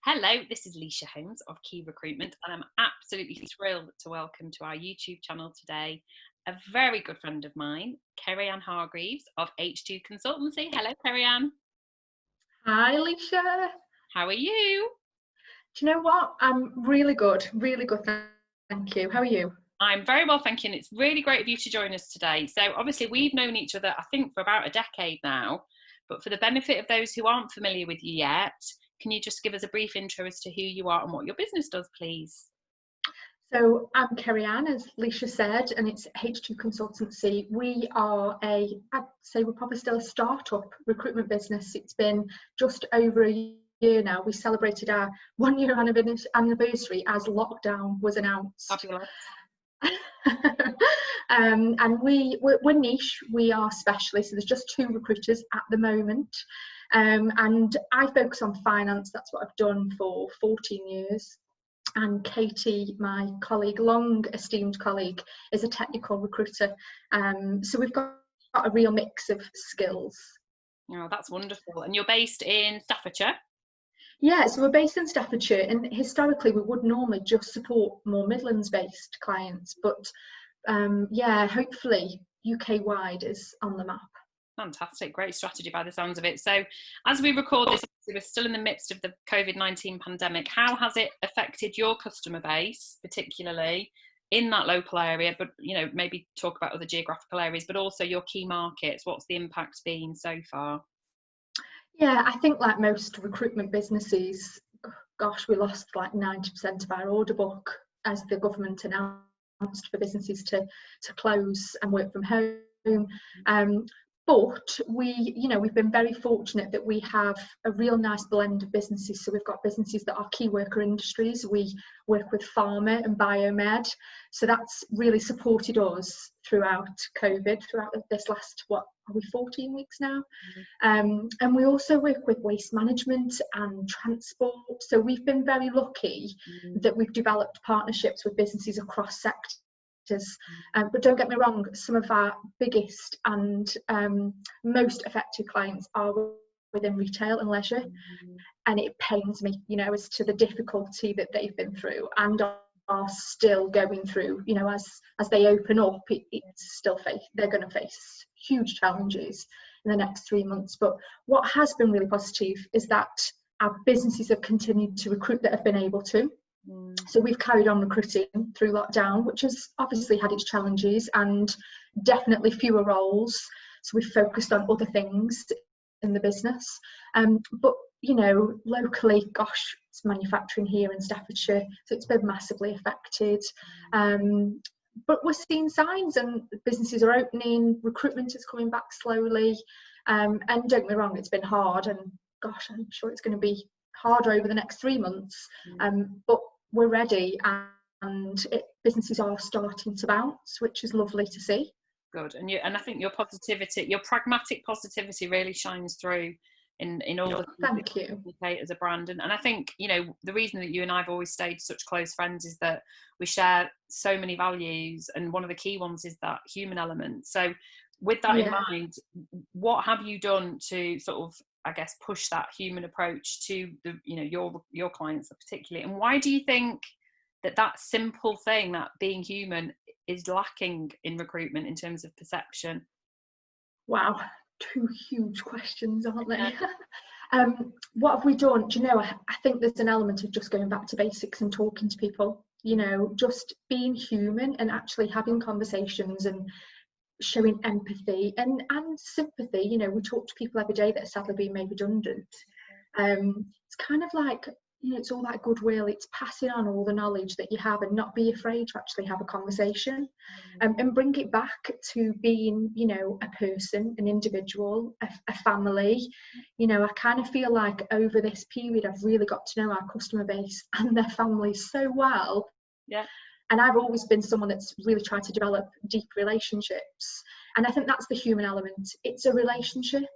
Hello, this is Lysha Holmes of Key Recruitment, and I'm absolutely thrilled to welcome to our YouTube channel today a very good friend of mine, Kerri-Ann Hargreaves of H2 Consultancy. Hello, Kerri-Ann. Hi, Lysha. How are you? Do you know what? I'm really good, thank you. How are you? I'm very well, thank you, and it's really great of you to join us today. So obviously we've known each other, I think, for about a decade now, but for the benefit of those who aren't familiar with you yet, can you just give us a brief intro as to who you are and what your business does, please? So I'm Kerri-Ann, as Lysha said, and it's H2 Consultancy. We are I'd say we're probably still a startup recruitment business. It's been just over a year now. We celebrated our 1 year anniversary as lockdown was announced. Fabulous. And we're niche, we are specialists, so there's just 2 recruiters at the moment, and I focus on finance. That's what I've done for 14 years, and Katie, my colleague, long esteemed colleague, is a technical recruiter, so we've got a real mix of skills. Oh, that's wonderful. And you're based in Staffordshire? Yeah, so we're based in Staffordshire, and historically we would normally just support more Midlands-based clients, but yeah, hopefully UK-wide is on the map. Fantastic, great strategy by the sounds of it. So as we record this, we're still in the midst of the COVID-19 pandemic. How has it affected your customer base, particularly in that local area, but maybe talk about other geographical areas, but also your key markets? What's the impact been so far? Yeah, I think like most recruitment businesses, gosh, we lost like 90% of our order book as the government announced for businesses to close and work from home. But we've been very fortunate that we have a real nice blend of businesses. So we've got businesses that are key worker industries. We work with pharma and biomed. So that's really supported us throughout COVID, throughout this last, 14 weeks now? And we also work with waste management and transport. So we've been very lucky that we've developed partnerships with businesses across sectors. But don't get me wrong, some of our biggest and most affected clients are within retail and leisure, and it pains me, as to the difficulty that they've been through and are still going through. As they open up, it's still they're going to face huge challenges in the next 3 months. But what has been really positive is that our businesses have continued to recruit that have been able to. So we've carried on recruiting through lockdown, which has obviously had its challenges and definitely fewer roles. So we've focused on other things in the business. But, locally, gosh, it's manufacturing here in Staffordshire, so it's been massively affected. But we're seeing signs, and businesses are opening, recruitment is coming back slowly. And don't get me wrong, it's been hard, and gosh, I'm sure it's going to be harder over the next 3 months. But we're ready, and businesses are starting to bounce, which is lovely to see. Good. And I think your positivity, your pragmatic positivity really shines through in all the Thank you. as a brand. And I think, the reason that you and I have always stayed such close friends is that we share so many values, and one of the key ones is that human element. So with that in mind, what have you done to sort of, I guess, push that human approach to the, your clients particularly? And why do you think that simple thing, that being human, is lacking in recruitment in terms of perception? Wow, 2 huge questions, aren't they? Yeah. What have we done? Do I think there's an element of just going back to basics and talking to people, just being human and actually having conversations and showing empathy and sympathy. We talk to people every day that are sadly being made redundant. It's kind of like, it's all that goodwill. It's passing on all the knowledge that you have and not be afraid to actually have a conversation, and bring it back to being, a person, an individual, a family. I kind of feel like over this period I've really got to know our customer base and their families so well. Yeah. And I've always been someone that's really tried to develop deep relationships. And I think that's the human element. It's a relationship.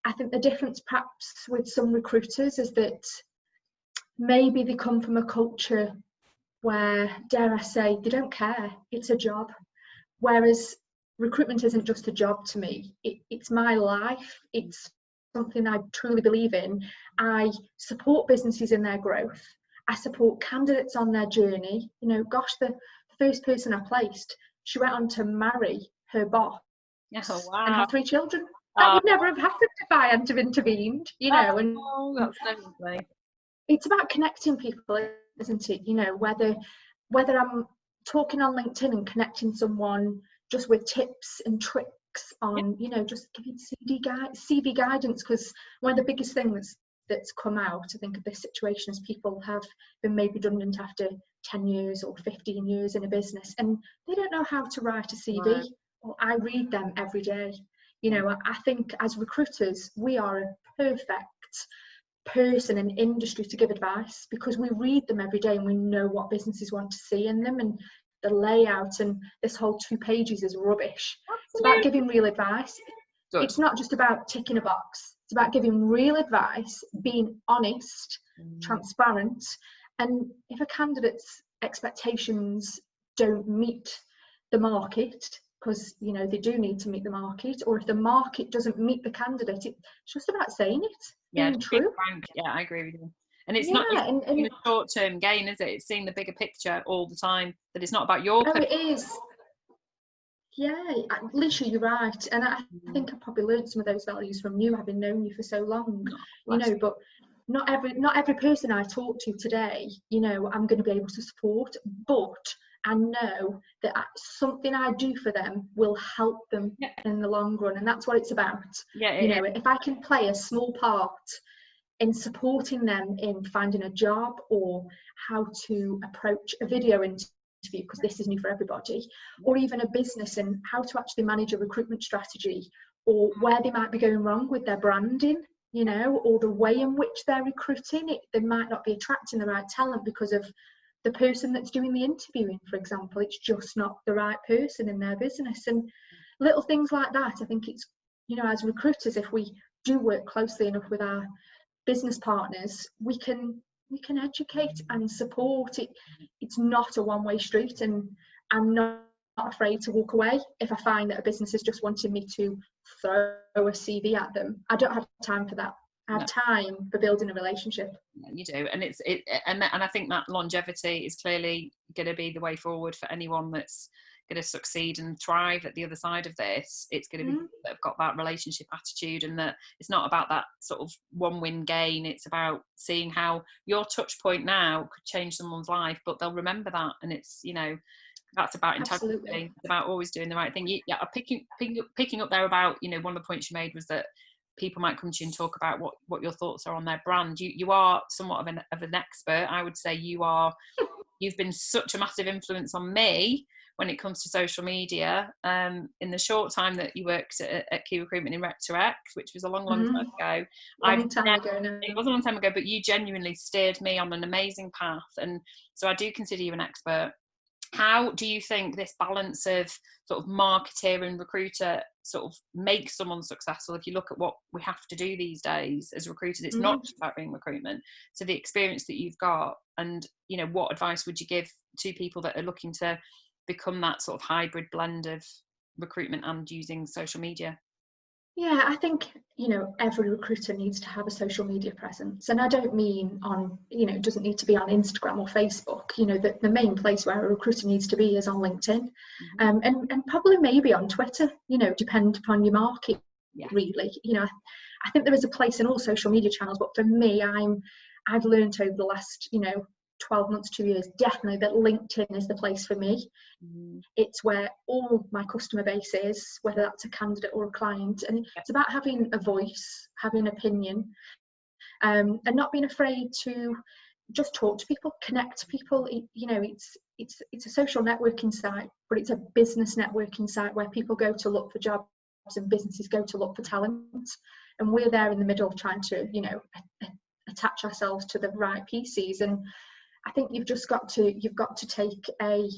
I think the difference perhaps with some recruiters is that maybe they come from a culture where, dare I say, they don't care. It's a job. Whereas recruitment isn't just a job to me. It's my life. It's something I truly believe in. I support businesses in their growth. I support candidates on their journey. You know, gosh, the first person I placed, she went on to marry her boss and have 3 children. That would never have happened if I hadn't have intervened, you know. And that's lovely. It's about connecting people, isn't it? You know, whether I'm talking on LinkedIn and connecting someone just with tips and tricks on, you know, just giving CV guidance, because one of the biggest things that's come out, I think, of this situation is people have been made redundant after 10 years or 15 years in a business, and they don't know how to write a CV. Right. Well, I read them every day. You know, I think as recruiters, we are a perfect person and industry to give advice, because we read them every day and we know what businesses want to see in them, and the layout and this whole 2 pages is rubbish. Absolutely. It's about giving real advice. Good. It's not just about ticking a box. It's about giving real advice, being honest, transparent, and if a candidate's expectations don't meet the market, because, you know, they do need to meet the market, or if the market doesn't meet the candidate, it's just about saying it. Yeah, being true. Yeah, I agree with you. And it's not just a short-term gain, is it? It's seeing the bigger picture all the time, that it's not about your it is. Yeah, Lysha, you're right. And I think I probably learned some of those values from you, having known you for so long. You know, but not every person I talk to today, you know, I'm going to be able to support, but I know that something I do for them will help them in the long run, and that's what it's about. You know, if I can play a small part in supporting them in finding a job, or how to approach a video interview, because this is new for everybody, or even a business and how to actually manage a recruitment strategy, or where they might be going wrong with their branding, you know, or the way in which they're recruiting it, they might not be attracting the right talent because of the person that's doing the interviewing, for example. It's just not the right person in their business. And little things like that, I think it's, you know, as recruiters, if we do work closely enough with our business partners, we can educate and support it. It's not a one-way street, and I'm not afraid to walk away if I find that a business is just wanting me to throw a CV at them. I don't have time for that. I have time for building a relationship. Yeah, you do, and and I think that longevity is clearly going to be the way forward for anyone that's going to succeed and thrive at the other side of this. It's going to be people that have got that relationship attitude, and that it's not about that sort of one win gain. It's about seeing how your touch point now could change someone's life, but they'll remember that. And it's, you know, that's about integrity. Absolutely. It's about always doing the right thing. Picking up there about, you know, one of the points you made was that people might come to you and talk about what your thoughts are on their brand. You are somewhat of an expert. I would say you've been such a massive influence on me when it comes to social media. In the short time that you worked at Key Recruitment in Rec to Rec, which was a long time ago. It was a long time ago, but you genuinely steered me on an amazing path. And so I do consider you an expert. How do you think this balance of sort of marketer and recruiter sort of makes someone successful? If you look at what we have to do these days as recruiters, it's not just about being recruitment. So the experience that you've got, and, you know, what advice would you give to people that are looking to become that sort of hybrid blend of recruitment and using social media? Yeah, I think, you know, every recruiter needs to have a social media presence. And I don't mean on, you know, it doesn't need to be on Instagram or Facebook. You know, the main place where a recruiter needs to be is on LinkedIn, and probably maybe on Twitter, you know, depend upon your market, really. You know, I think there is a place in all social media channels, but for me, I've learned over the last, you know, 12 months, 2 years, definitely that LinkedIn is the place for me. It's where all my customer base is, whether that's a candidate or a client, and it's about having a voice, having an opinion, and not being afraid to just talk to people, connect to people. You know, it's a social networking site, but it's a business networking site where people go to look for jobs and businesses go to look for talent, and we're there in the middle trying to, you know, attach ourselves to the right pieces. And I think you've got to take a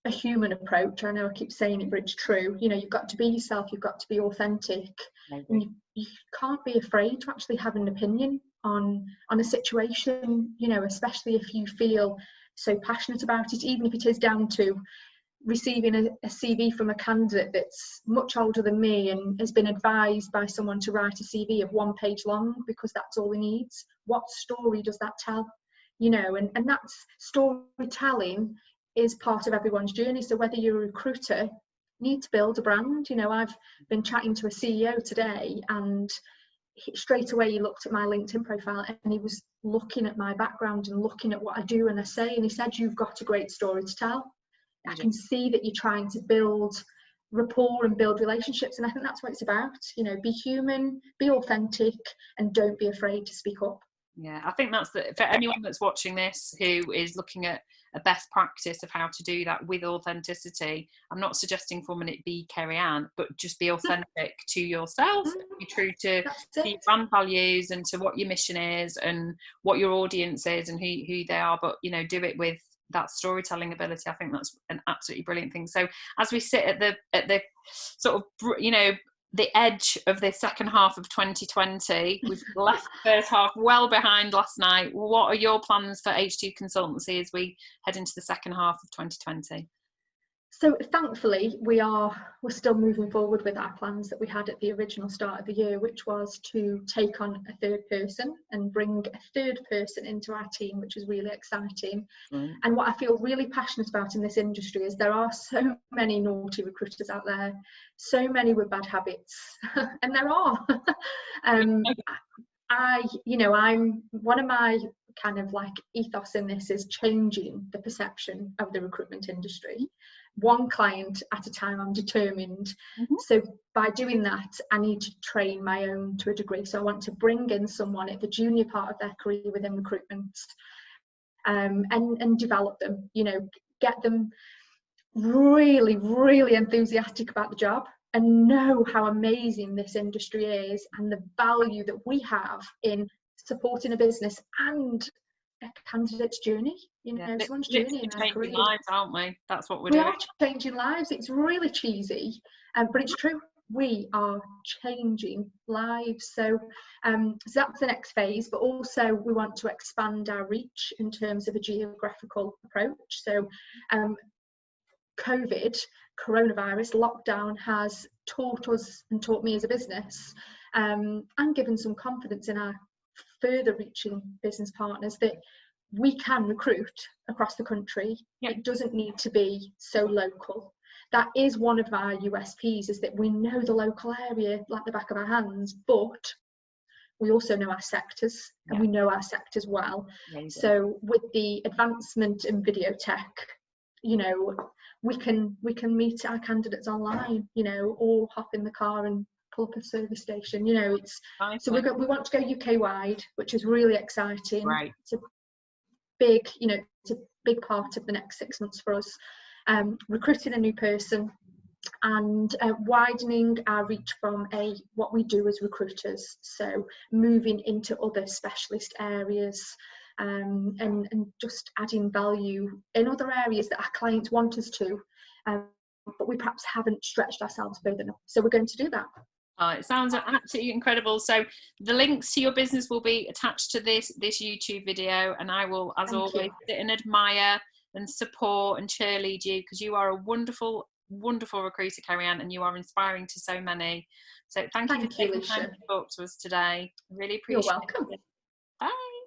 human approach. I know I keep saying it, but it's true. You know, you've got to be yourself, you've got to be authentic, and you can't be afraid to actually have an opinion on a situation, you know, especially if you feel so passionate about it, even if it is down to receiving a CV from a candidate that's much older than me and has been advised by someone to write a CV of 1 page long because that's all he needs. What story does that tell? You know, and that's storytelling is part of everyone's journey. So whether you're a recruiter, you need to build a brand. You know, I've been chatting to a CEO today, and straight away he looked at my LinkedIn profile and he was looking at my background and looking at what I do and I say, and he said, "You've got a great story to tell. I can see that you're trying to build rapport and build relationships." And I think that's what it's about. You know, be human, be authentic, and don't be afraid to speak up. Yeah, I think that's for anyone that's watching this who is looking at a best practice of how to do that with authenticity. I'm not suggesting for a minute be Kerri-Ann, but just be authentic to yourself, be true to your brand values and to what your mission is and what your audience is and who they are, but you know, do it with that storytelling ability. I think that's an absolutely brilliant thing. So as we sit at the sort of, you know, the edge of the second half of 2020, we've left the first half well behind last night. What are your plans for H2 Consultancy as we head into the second half of 2020? So thankfully we're still moving forward with our plans that we had at the original start of the year, which was to take on a third person and bring a third person into our team, which is really exciting. And what I feel really passionate about in this industry is there are so many naughty recruiters out there, so many with bad habits, and there are. I'm one of my kind of like ethos in this is changing the perception of the recruitment industry. One client at a time, I'm determined. So by doing that, I need to train my own to a degree. So I want to bring in someone at the junior part of their career within recruitment, and develop them, you know, get them really, really enthusiastic about the job and know how amazing this industry is and the value that we have in supporting a business and a candidate's journey. You know, someone's journey in their career. Lives, aren't we? That's what we're doing. We are changing lives. It's really cheesy, but it's true. We are changing lives. So that's the next phase, but also we want to expand our reach in terms of a geographical approach. So coronavirus lockdown has taught us and taught me as a business, and given some confidence in our further reaching business partners that we can recruit across the country. It doesn't need to be so local. That is one of our USPs, is that we know the local area like the back of our hands, but we also know our sectors, and we know our sectors well. So with the advancement in video tech, you know, we can meet our candidates online, you know, or hop in the car and pull up a service station. You know, it's so we want to go UK wide, which is really exciting. Right. It's a big, you know, it's a big part of the next 6 months for us. Recruiting a new person and widening our reach from what we do as recruiters. So moving into other specialist areas. And just adding value in other areas that our clients want us to, but we perhaps haven't stretched ourselves further enough. So we're going to do that. It sounds absolutely incredible. So the links to your business will be attached to this YouTube video, and I will, as always, sit and admire and support and cheerlead you, because you are a wonderful, wonderful recruiter, Kerri-Ann, and you are inspiring to so many. So thank you for taking time to talk to us today. I really appreciate it. You're welcome. Bye.